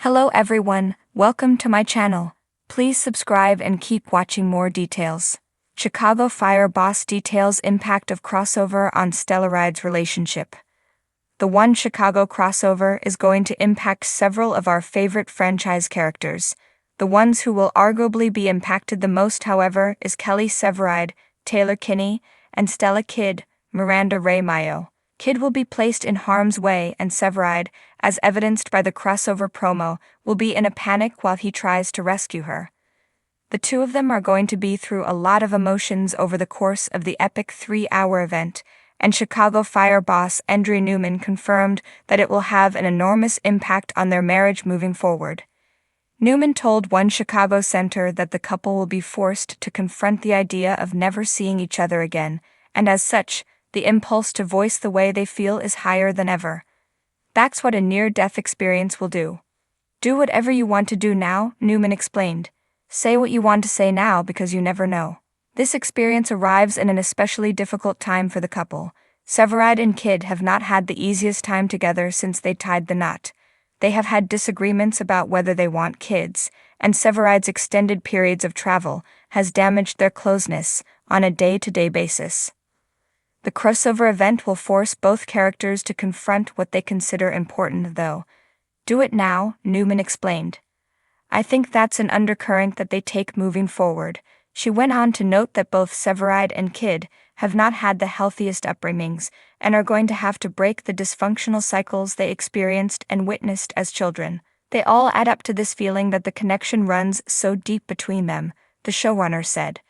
Hello everyone, welcome to my channel. Please subscribe and keep watching more details. Chicago Fire boss details impact of crossover on Stellaride's relationship. The One Chicago crossover is going to impact several of our favorite franchise characters. The ones who will arguably be impacted the most, however, is Kelly Severide, Taylor Kinney, and Stella Kidd, Miranda Ray Mayo. Kidd will be placed in harm's way, and Severide, as evidenced by the crossover promo, will be in a panic while he tries to rescue her. The two of them are going to be through a lot of emotions over the course of the epic 3-hour event, and Chicago Fire boss Andre Newman confirmed that it will have an enormous impact on their marriage moving forward. Newman told One Chicago Center that the couple will be forced to confront the idea of never seeing each other again, and as such, the impulse to voice the way they feel is higher than ever. That's what a near-death experience will do. Do whatever you want to do now, Newman explained. Say what you want to say now because you never know. This experience arrives in an especially difficult time for the couple. Severide and Kidd have not had the easiest time together since they tied the knot. They have had disagreements about whether they want kids, and Severide's extended periods of travel has damaged their closeness on a day-to-day basis. The crossover event will force both characters to confront what they consider important, though. Do it now, Newman explained. I think that's an undercurrent that they take moving forward. She went on to note that both Severide and Kidd have not had the healthiest upbringings and are going to have to break the dysfunctional cycles they experienced and witnessed as children. They all add up to this feeling that the connection runs so deep between them, the showrunner said.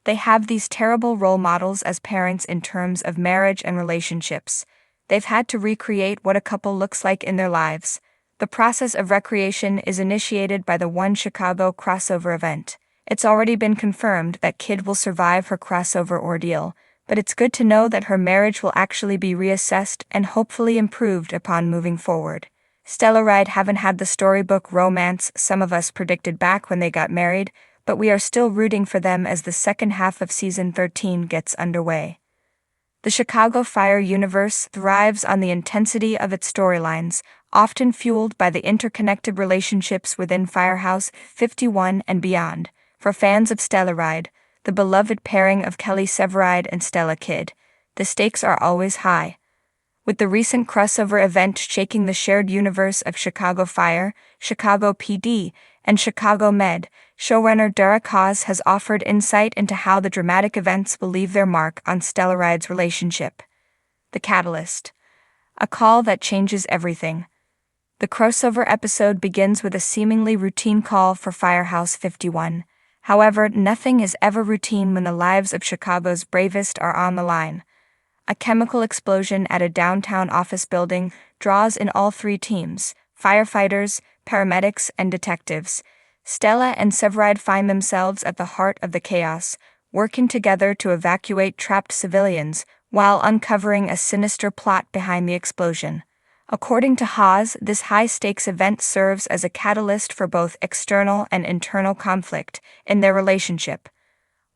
They have these terrible role models as parents in terms of marriage and relationships. They've had to recreate what a couple looks like in their lives. The process of recreation is initiated by the One Chicago crossover event. It's already been confirmed that Kidd will survive her crossover ordeal, but it's good to know that her marriage will actually be reassessed and hopefully improved upon moving forward. Stellaride haven't had the storybook romance some of us predicted back when they got married, but we are still rooting for them as the second half of Season 13 gets underway. The Chicago Fire universe thrives on the intensity of its storylines, often fueled by the interconnected relationships within Firehouse 51 and beyond. For fans of Stellaride, the beloved pairing of Kelly Severide and Stella Kidd, the stakes are always high. With the recent crossover event shaking the shared universe of Chicago Fire, Chicago PD, and Chicago Med, showrunner Derek Hawes has offered insight into how the dramatic events will leave their mark on Stellaride's relationship. The Catalyst. A call that changes everything. The crossover episode begins with a seemingly routine call for Firehouse 51. However, nothing is ever routine when the lives of Chicago's bravest are on the line. A chemical explosion at a downtown office building draws in all three teams: firefighters, paramedics, and detectives. Stella and Severide find themselves at the heart of the chaos, working together to evacuate trapped civilians while uncovering a sinister plot behind the explosion. According to Hawes, this high-stakes event serves as a catalyst for both external and internal conflict in their relationship.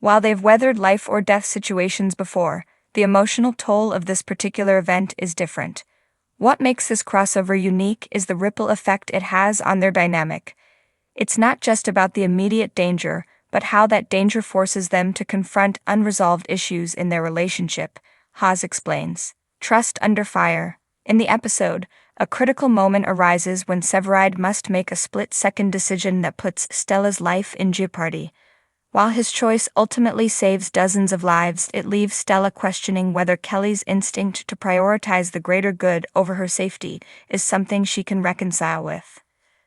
While they've weathered life-or-death situations before, the emotional toll of this particular event is different. What makes this crossover unique is the ripple effect it has on their dynamic. It's not just about the immediate danger, but how that danger forces them to confront unresolved issues in their relationship, Hawes explains. Trust under fire. In the episode, a critical moment arises when Severide must make a split-second decision that puts Stella's life in jeopardy. While his choice ultimately saves dozens of lives, it leaves Stella questioning whether Kelly's instinct to prioritize the greater good over her safety is something she can reconcile with.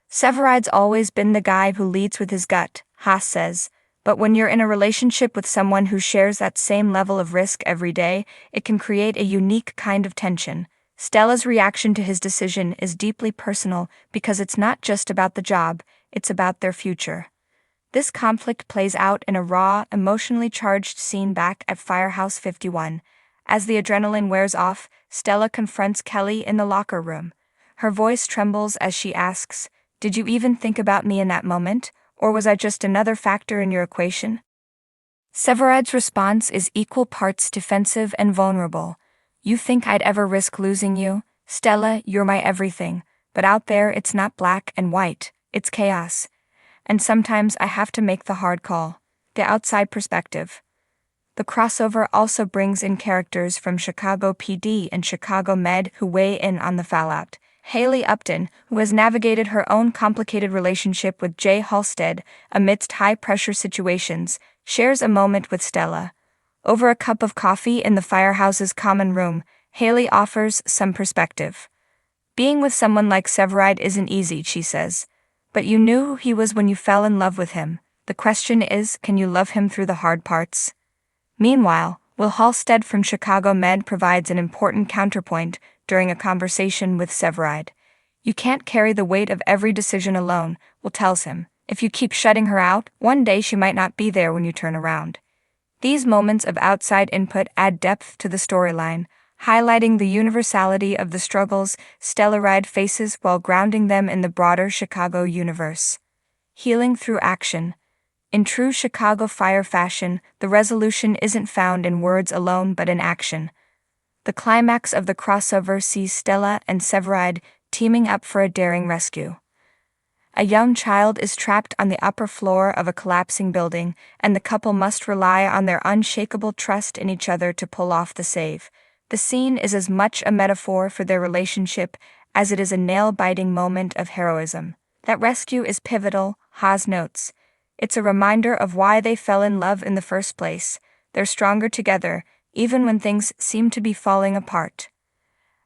Severide's always been the guy who leads with his gut, Haas says, but when you're in a relationship with someone who shares that same level of risk every day, it can create a unique kind of tension. Stella's reaction to his decision is deeply personal because it's not just about the job, it's about their future. This conflict plays out in a raw, emotionally charged scene back at Firehouse 51. As the adrenaline wears off, Stella confronts Kelly in the locker room. Her voice trembles as she asks, "Did you even think about me in that moment, or was I just another factor in your equation?" Severide's response is equal parts defensive and vulnerable. "You think I'd ever risk losing you? Stella, you're my everything. But out there, it's not black and white, it's chaos. And sometimes I have to make the hard call. The outside perspective. The crossover also brings in characters from Chicago PD and Chicago Med who weigh in on the fallout. Haley Upton, who has navigated her own complicated relationship with Jay Halstead amidst high-pressure situations, shares a moment with Stella. Over a cup of coffee in the firehouse's common room, Haley offers some perspective. Being with someone like Stellaride isn't easy, she says. But you knew who he was when you fell in love with him. The question is, can you love him through the hard parts? Meanwhile, Will Halstead from Chicago Med provides an important counterpoint during a conversation with Stellaride. You can't carry the weight of every decision alone, Will tells him. If you keep shutting her out, one day she might not be there when you turn around. These moments of outside input add depth to the storyline, highlighting the universality of the struggles Stellaride faces while grounding them in the broader Chicago universe. Healing through action. In true Chicago Fire fashion, the resolution isn't found in words alone but in action. The climax of the crossover sees Stella and Stellaride teaming up for a daring rescue. A young child is trapped on the upper floor of a collapsing building, and the couple must rely on their unshakable trust in each other to pull off the save. The scene is as much a metaphor for their relationship as it is a nail-biting moment of heroism. That rescue is pivotal, Haas notes. It's a reminder of why they fell in love in the first place. They're stronger together, even when things seem to be falling apart.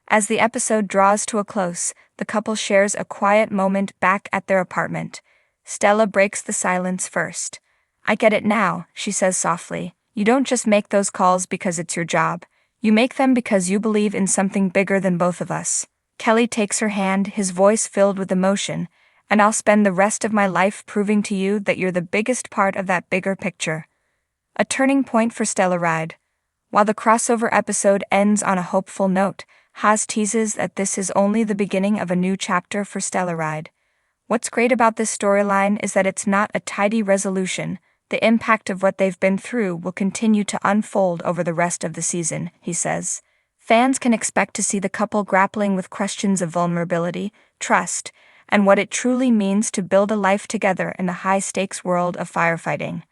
As the episode draws to a close, the couple shares a quiet moment back at their apartment. Stella breaks the silence first. I get it now, she says softly. You don't just make those calls because it's your job. You make them because you believe in something bigger than both of us. Kelly takes her hand, his voice filled with emotion. And I'll spend the rest of my life proving to you that you're the biggest part of that bigger picture. A turning point for Stellaride. While the crossover episode ends on a hopeful note, Haas teases that this is only the beginning of a new chapter for Stellaride. What's great about this storyline is that it's not a tidy resolution. The impact of what they've been through will continue to unfold over the rest of the season, he says. Fans can expect to see the couple grappling with questions of vulnerability, trust, and what it truly means to build a life together in the high-stakes world of firefighting.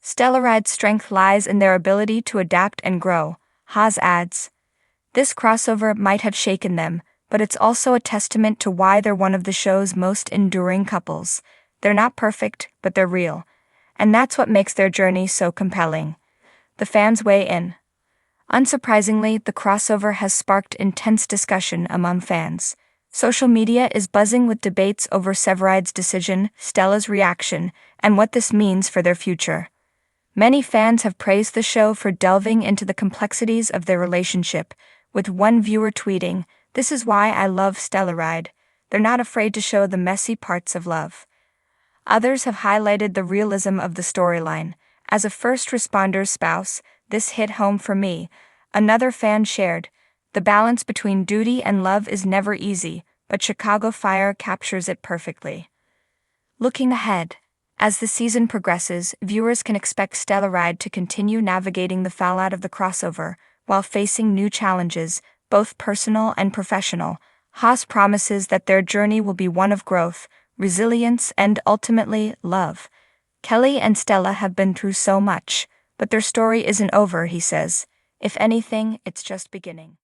Stellaride's strength lies in their ability to adapt and grow, Haas adds. This crossover might have shaken them, but it's also a testament to why they're one of the show's most enduring couples. They're not perfect, but they're real. And that's what makes their journey so compelling. The fans weigh in. Unsurprisingly, the crossover has sparked intense discussion among fans. Social media is buzzing with debates over Stellaride's decision, Stella's reaction, and what this means for their future. Many fans have praised the show for delving into the complexities of their relationship, with one viewer tweeting, "This is why I love Stellaride. They're not afraid to show the messy parts of love." Others have highlighted the realism of the storyline. As a first responder's spouse, this hit home for me. Another fan shared, "The balance between duty and love is never easy, but Chicago Fire captures it perfectly." Looking ahead, as the season progresses, viewers can expect Stellaride to continue navigating the fallout of the crossover while facing new challenges, both personal and professional. Haas promises that their journey will be one of growth, resilience, and ultimately, love. Kelly and Stella have been through so much, but their story isn't over, he says. If anything, it's just beginning.